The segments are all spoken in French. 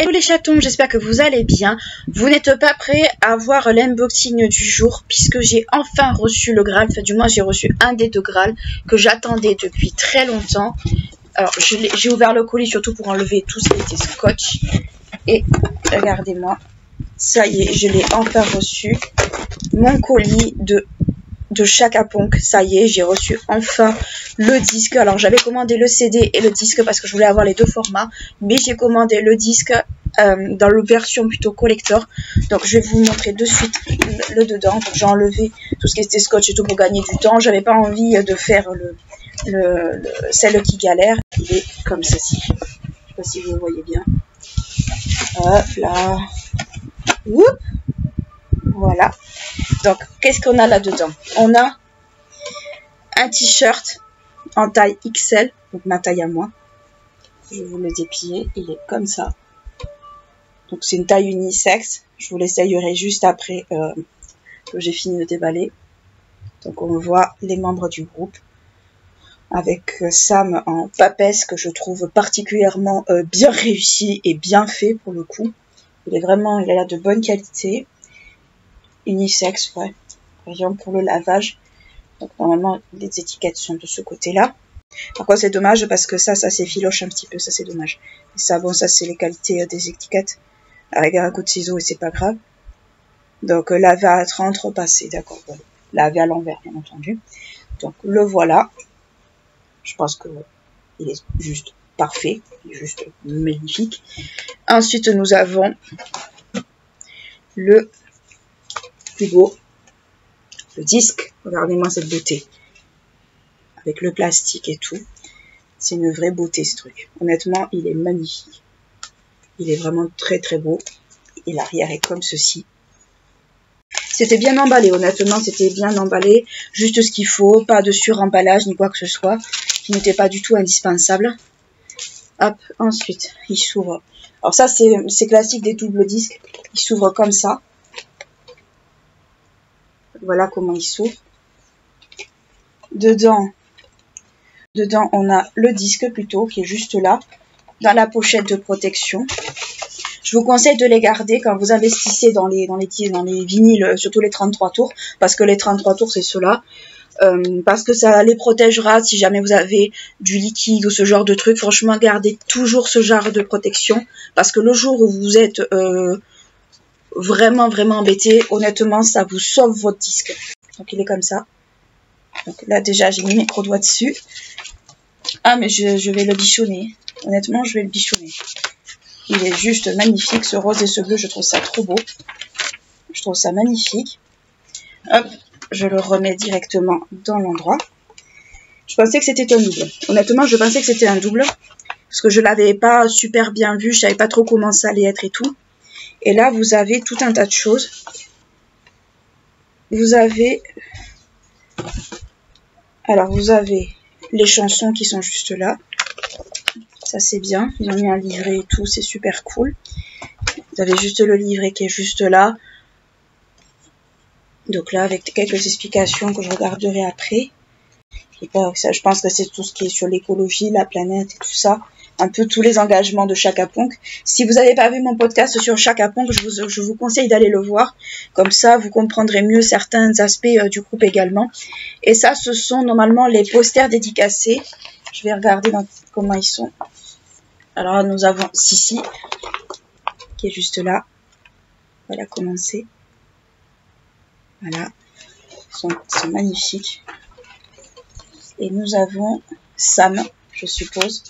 Hello les chatons, j'espère que vous allez bien. Vous n'êtes pas prêts à voir l'unboxing du jour puisque j'ai enfin reçu le Graal. Enfin, du moins, j'ai reçu un des deux Graal que j'attendais depuis très longtemps. Alors, j'ai ouvert le colis surtout pour enlever tout ce qui était scotch. Et regardez-moi, ça y est, je l'ai enfin reçu. Mon colis de Chaka Ponk, ça y est, j'ai reçu enfin le disque. Alors j'avais commandé le CD et le disque parce que je voulais avoir les deux formats, mais j'ai commandé le disque dans la version plutôt collector. Donc je vais vous montrer de suite le dedans. Donc j'ai enlevé tout ce qui était scotch et tout pour gagner du temps. J'avais pas envie de faire celle qui galère. Il est comme ceci. Je sais pas si vous voyez bien. Hop là. Oup. Voilà. Donc, qu'est-ce qu'on a là-dedans? On a un t-shirt en taille XL, donc ma taille à moi. Je vais vous le déplier, il est comme ça. Donc, c'est une taille unisexe. Je vous l'essayerai juste après que j'ai fini de déballer. Donc, on voit les membres du groupe. Avec Sam en papesse que je trouve particulièrement bien réussi et bien fait pour le coup. Il a l'air de bonne qualité. Unisexe, ouais. Par exemple pour le lavage. Donc normalement les étiquettes sont de ce côté-là. Par contre c'est dommage parce que ça s'effiloche un petit peu, ça c'est dommage. Et ça, bon, ça c'est les qualités des étiquettes. Avec un coup de ciseau et c'est pas grave. Donc laver à 30, repasser, d'accord. Bon. Laver à l'envers bien entendu. Donc le voilà. Je pense que il est juste parfait, il est juste magnifique. Ensuite nous avons le plus beau, le disque. Regardez-moi cette beauté avec le plastique et tout, c'est une vraie beauté ce truc. Honnêtement il est magnifique, il est vraiment très très beau et l'arrière est comme ceci. C'était bien emballé, honnêtement c'était bien emballé, juste ce qu'il faut, pas de suremballage ni quoi que ce soit qui n'était pas du tout indispensable. Hop, ensuite il s'ouvre. Alors ça c'est classique des doubles disques, il s'ouvre comme ça. Voilà comment il s'ouvre. Dedans, on a le disque plutôt, qui est juste là, dans la pochette de protection. Je vous conseille de les garder quand vous investissez dans les vinyles, surtout les 33 tours, parce que les 33 tours, c'est ceux-là. Parce que ça les protégera si jamais vous avez du liquide ou ce genre de truc. Franchement, gardez toujours ce genre de protection, parce que le jour où vous êtes... vraiment embêté, honnêtement ça vous sauve votre disque. Donc il est comme ça. Donc là déjà j'ai mis mes gros doigts dessus. Ah mais je vais le bichonner, honnêtement je vais le bichonner. Il est juste magnifique, ce rose et ce bleu, je trouve ça trop beau. Je trouve ça magnifique. Hop, je le remets directement dans l'endroit. Je pensais que c'était un double, honnêtement je pensais que c'était un double, parce que je l'avais pas super bien vu, je savais pas trop comment ça allait être et tout. Et là, vous avez tout un tas de choses. Vous avez les chansons qui sont juste là. Ça, c'est bien. Ils ont mis un livret et tout, c'est super cool. Vous avez juste le livret qui est juste là. Donc là, avec quelques explications que je regarderai après. Et ça, je pense que c'est tout ce qui est sur l'écologie, la planète et tout ça. Un peu tous les engagements de Chaka Ponk. Si vous n'avez pas vu mon podcast sur Chaka Ponk, je vous conseille d'aller le voir. Comme ça, vous comprendrez mieux certains aspects du groupe également. Et ça, ce sont normalement les posters dédicacés. Je vais regarder comment ils sont. Alors, nous avons Sissi, qui est juste là. Voilà comment c'est. Voilà. Ils sont magnifiques. Et nous avons Sam, je suppose,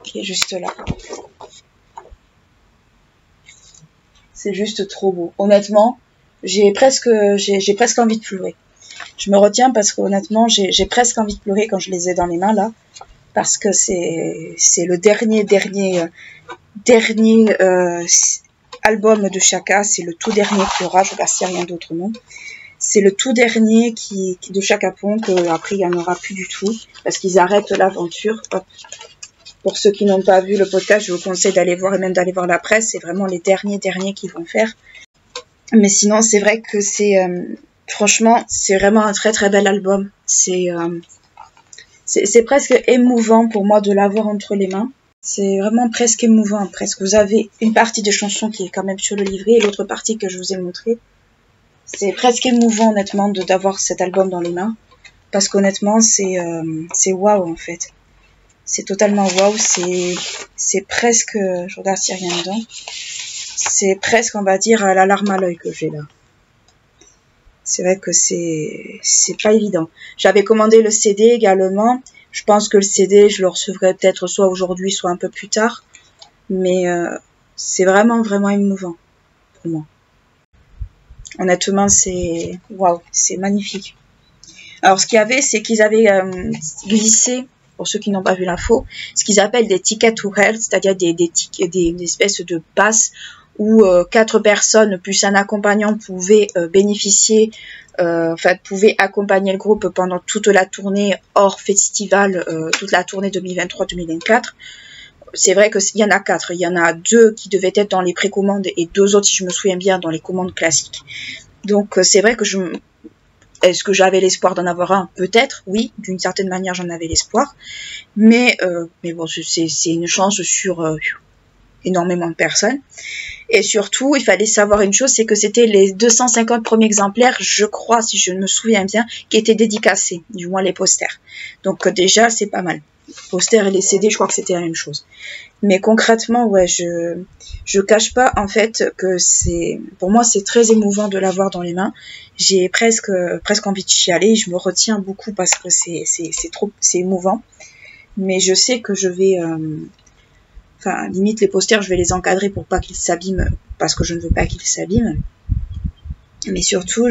qui est juste là. C'est juste trop beau. Honnêtement, j'ai presque envie de pleurer. Je me retiens parce qu'honnêtement, j'ai presque envie de pleurer quand je les ai dans les mains là. Parce que c'est le dernier album de Chaka. C'est le tout dernier qu'il y aura. Je regarde s'il n'y a rien d'autre, non. C'est le tout dernier de Chaka Ponk. Après, il n'y en aura plus du tout. Parce qu'ils arrêtent l'aventure. Hop. Pour ceux qui n'ont pas vu le podcast, je vous conseille d'aller voir et même d'aller voir la presse. C'est vraiment les derniers qu'ils vont faire. Mais sinon, c'est vrai que franchement, c'est vraiment un très très bel album. C'est presque émouvant pour moi de l'avoir entre les mains. C'est vraiment presque émouvant, presque. Vous avez une partie des chansons qui est quand même sur le livret et l'autre partie que je vous ai montrée. C'est presque émouvant, honnêtement, d'avoir cet album dans les mains. Parce qu'honnêtement, c'est waouh, en fait. C'est totalement waouh. C'est presque... Je regarde s'il n'y a rien dedans. C'est presque, on va dire, la larme à l'œil que j'ai là. C'est vrai que c'est pas évident. J'avais commandé le CD également. Je pense que le CD, je le recevrai peut-être soit aujourd'hui, soit un peu plus tard. Mais c'est vraiment, vraiment émouvant pour moi. Honnêtement, c'est waouh, c'est magnifique. Alors, ce qu'il y avait, c'est qu'ils avaient glissé, pour ceux qui n'ont pas vu l'info, ce qu'ils appellent des tickets to health, c'est-à-dire des espèces de passes où 4 personnes plus un accompagnant pouvaient bénéficier, pouvaient accompagner le groupe pendant toute la tournée hors festival, toute la tournée 2023-2024. C'est vrai qu'il y en a 4. Il y en a 2 qui devaient être dans les précommandes et 2 autres, si je me souviens bien, dans les commandes classiques. Donc c'est vrai que est-ce que j'avais l'espoir d'en avoir un? Peut-être, oui. D'une certaine manière, j'en avais l'espoir. Mais bon, c'est une chance sur énormément de personnes. Et surtout, il fallait savoir une chose, c'est que c'était les 250 premiers exemplaires, je crois, si je me souviens bien, qui étaient dédicacés, du moins les posters. Donc déjà, c'est pas mal. Les posters et les CD, je crois que c'était la même chose. Mais concrètement, ouais, je cache pas en fait que pour moi, c'est très émouvant de l'avoir dans les mains. J'ai presque envie de chialer. Je me retiens beaucoup parce que c'est émouvant. Mais je sais que je vais, limite les posters, je vais les encadrer pour pas qu'ils s'abîment, parce que je ne veux pas qu'ils s'abîment. Mais surtout,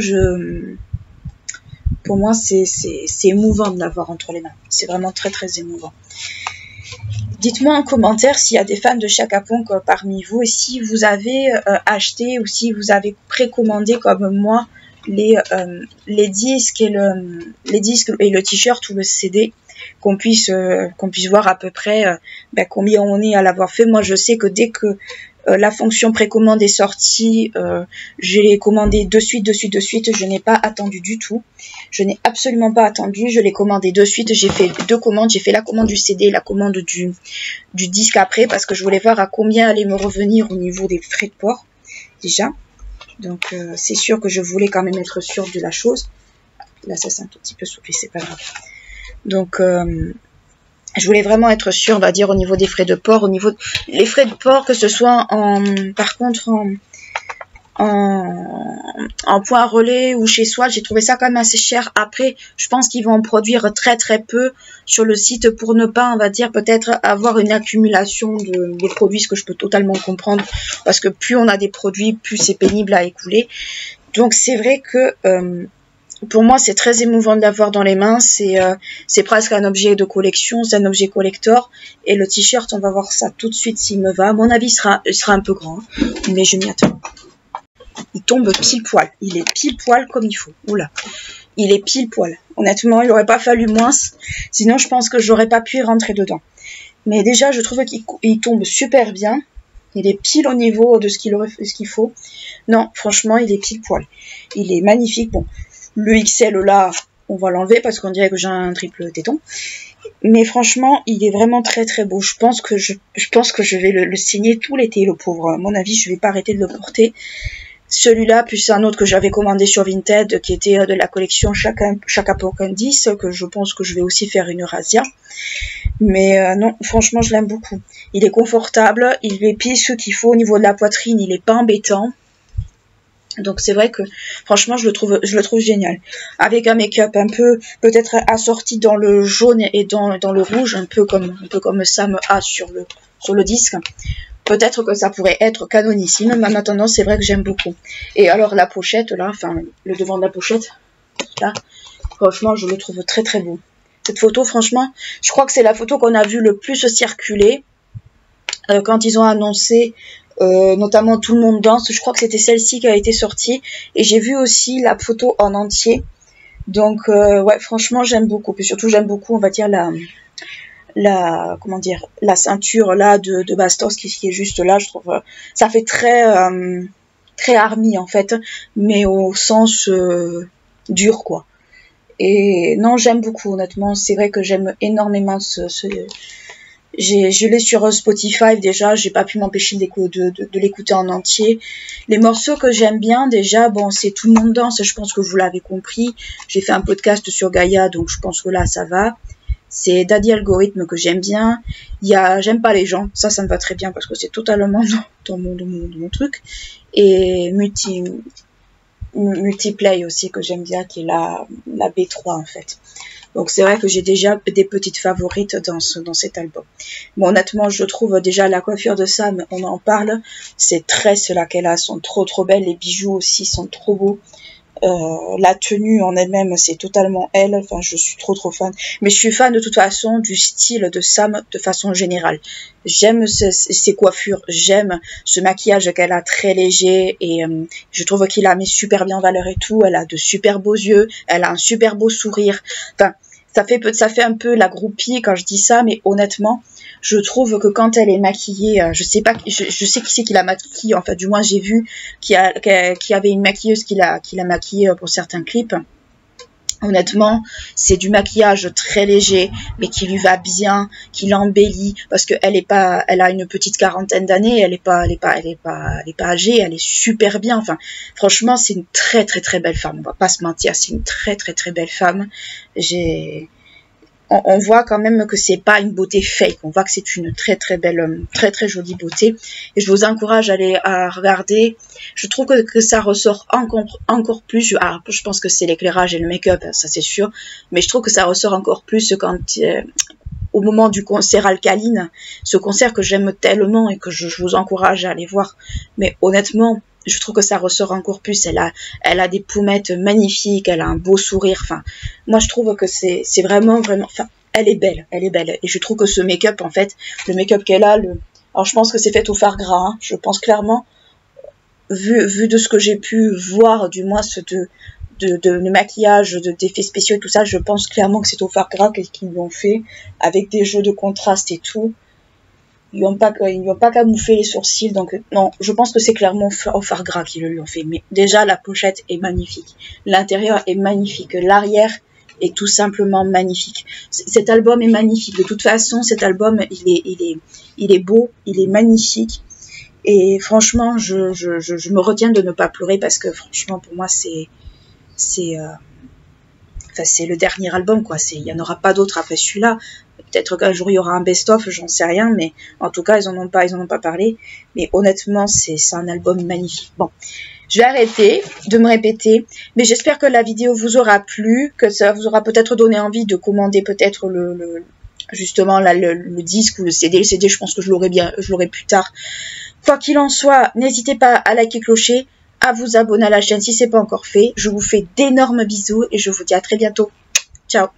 pour moi, c'est émouvant de l'avoir entre les mains. C'est vraiment très très émouvant. Dites-moi en commentaire s'il y a des fans de Chaka Ponk parmi vous et si vous avez acheté ou si vous avez précommandé comme moi les disques et le t-shirt ou le CD, qu'on puisse voir à peu près combien on est à l'avoir fait. Moi, je sais que dès que la fonction précommande est sortie, je l'ai commandé de suite. Je n'ai pas attendu du tout. Je n'ai absolument pas attendu. Je l'ai commandé de suite. J'ai fait 2 commandes. J'ai fait la commande du CD et la commande du disque après parce que je voulais voir à combien allait me revenir au niveau des frais de port déjà. Donc, c'est sûr que je voulais quand même être sûre de la chose. Là, ça c'est un tout petit peu soufflé, c'est pas grave. Donc, je voulais vraiment être sûre, on va dire, au niveau des frais de port, les frais de port, que ce soit par contre en point relais ou chez soi, j'ai trouvé ça quand même assez cher. Après, je pense qu'ils vont en produire très très peu sur le site pour ne pas, on va dire, peut-être avoir une accumulation des produits, ce que je peux totalement comprendre, parce que plus on a des produits, plus c'est pénible à écouler. Donc c'est vrai que pour moi, c'est très émouvant de l'avoir dans les mains. C'est presque un objet de collection, c'est un objet collector. Et le t-shirt, on va voir ça tout de suite s'il me va. À mon avis, il sera un peu grand, mais je m'y attends. Il tombe pile poil. Il est pile poil comme il faut. Oula, il est pile poil. Honnêtement, il n'aurait pas fallu moins. Sinon, je pense que j'aurais pas pu y rentrer dedans. Mais déjà, je trouve qu'il tombe super bien. Il est pile au niveau de ce qu'il faut. Non, franchement, il est pile poil. Il est magnifique. Bon. Le XL là, on va l'enlever parce qu'on dirait que j'ai un triple téton. Mais franchement, il est vraiment très très beau. Je pense que je vais le signer tout l'été, le pauvre. À mon avis, je vais pas arrêter de le porter. Celui-là, plus un autre que j'avais commandé sur Vinted, qui était de la collection Chaka Ponk 10, que je pense que je vais aussi faire une razzia. Mais non, franchement, je l'aime beaucoup. Il est confortable, il est pile ce qu'il faut au niveau de la poitrine, il est pas embêtant. Donc c'est vrai que franchement je le trouve génial. Avec un make-up un peu peut-être assorti dans le jaune et dans le rouge, un peu comme Sam a sur le disque. Peut-être que ça pourrait être canonissime, mais en attendant c'est vrai que j'aime beaucoup. Et alors la pochette là, le devant de la pochette, là, franchement je le trouve très très beau. Cette photo franchement, je crois que c'est la photo qu'on a vu le plus circuler quand ils ont annoncé notamment Tout le monde danse. Je crois que c'était celle-ci qui a été sortie et j'ai vu aussi la photo en entier. Donc ouais, franchement j'aime beaucoup. Puis surtout j'aime beaucoup, on va dire, la ceinture là de Bastos qui est juste là. Je trouve ça fait très army en fait, mais au sens dur quoi. Et non, j'aime beaucoup honnêtement. C'est vrai que j'aime énormément Je l'ai sur Spotify déjà, j'ai pas pu m'empêcher de l'écouter en entier. Les morceaux que j'aime bien déjà, bon, c'est Tout le monde danse, je pense que vous l'avez compris. J'ai fait un podcast sur Gaïa, donc je pense que là ça va. C'est Daddy Algorithme que j'aime bien. Il y a J'aime pas les gens, ça me va très bien parce que c'est totalement dans mon truc. Et Multiplay aussi que j'aime bien, qui est la B3 en fait. Donc c'est vrai que j'ai déjà des petites favorites dans cet album. Bon, honnêtement, je trouve déjà la coiffure de Sam, on en parle. Ces tresses là qu'elle a sont trop belles. Les bijoux aussi sont trop beaux. La tenue en elle-même, c'est totalement elle. Enfin, je suis trop fan. Mais je suis fan de toute façon du style de Sam de façon générale. J'aime ses coiffures, j'aime ce maquillage qu'elle a très léger et je trouve qu'il la met super bien en valeur et tout. Elle a de super beaux yeux, elle a un super beau sourire. Enfin, ça fait un peu la groupie quand je dis ça, mais honnêtement, je trouve que quand elle est maquillée, je sais qui c'est qui la maquille, en fait, du moins j'ai vu qu'il y avait une maquilleuse qui l'a maquillée pour certains clips. Honnêtement, c'est du maquillage très léger, mais qui lui va bien, qui l'embellit, parce que elle a une petite quarantaine d'années, elle est pas âgée, elle est super bien. Enfin, franchement, c'est une très belle femme. On va pas se mentir, c'est une très belle femme. On voit quand même que c'est pas une beauté fake, on voit que c'est une très belle, très jolie beauté. Et je vous encourage à regarder. Je trouve que ça ressort encore plus. Je pense que c'est l'éclairage et le make-up, ça c'est sûr. Mais je trouve que ça ressort encore plus quand au moment du concert Alkaline, ce concert que j'aime tellement et que je vous encourage à aller voir. Mais honnêtement, je trouve que ça ressort encore plus. Elle a des pommettes magnifiques, elle a un beau sourire. Enfin, moi je trouve que c'est vraiment, enfin, elle est belle. Et je trouve que ce make-up, en fait, le make-up qu'elle a, alors je pense que c'est fait au fard gras, hein. Je pense clairement, vu de ce que j'ai pu voir, du moins de maquillage, d'effets spéciaux et tout ça, je pense clairement que c'est au fard gras qu'ils l'ont fait, avec des jeux de contraste et tout. Ils n'ont pas camouflé les sourcils, donc non, je pense que c'est clairement au fard gras qu'ils lui ont fait. Mais déjà, la pochette est magnifique, l'intérieur est magnifique, l'arrière est tout simplement magnifique. Cet album est magnifique. De toute façon, cet album, il est beau, il est magnifique. Et franchement, je me retiens de ne pas pleurer parce que franchement, pour moi, c'est le dernier album, quoi. Il y en aura pas d'autres après celui-là. Peut-être qu'un jour il y aura un best-of, j'en sais rien, mais en tout cas ils en ont pas parlé. Mais honnêtement, c'est un album magnifique. Bon, je vais arrêter de me répéter, mais j'espère que la vidéo vous aura plu, que ça vous aura peut-être donné envie de commander peut-être justement là, le disque ou le CD. Le CD, je pense que je l'aurai plus tard. Quoi qu'il en soit, n'hésitez pas à liker, clocher, à vous abonner à la chaîne si c'est pas encore fait. Je vous fais d'énormes bisous et je vous dis à très bientôt. Ciao.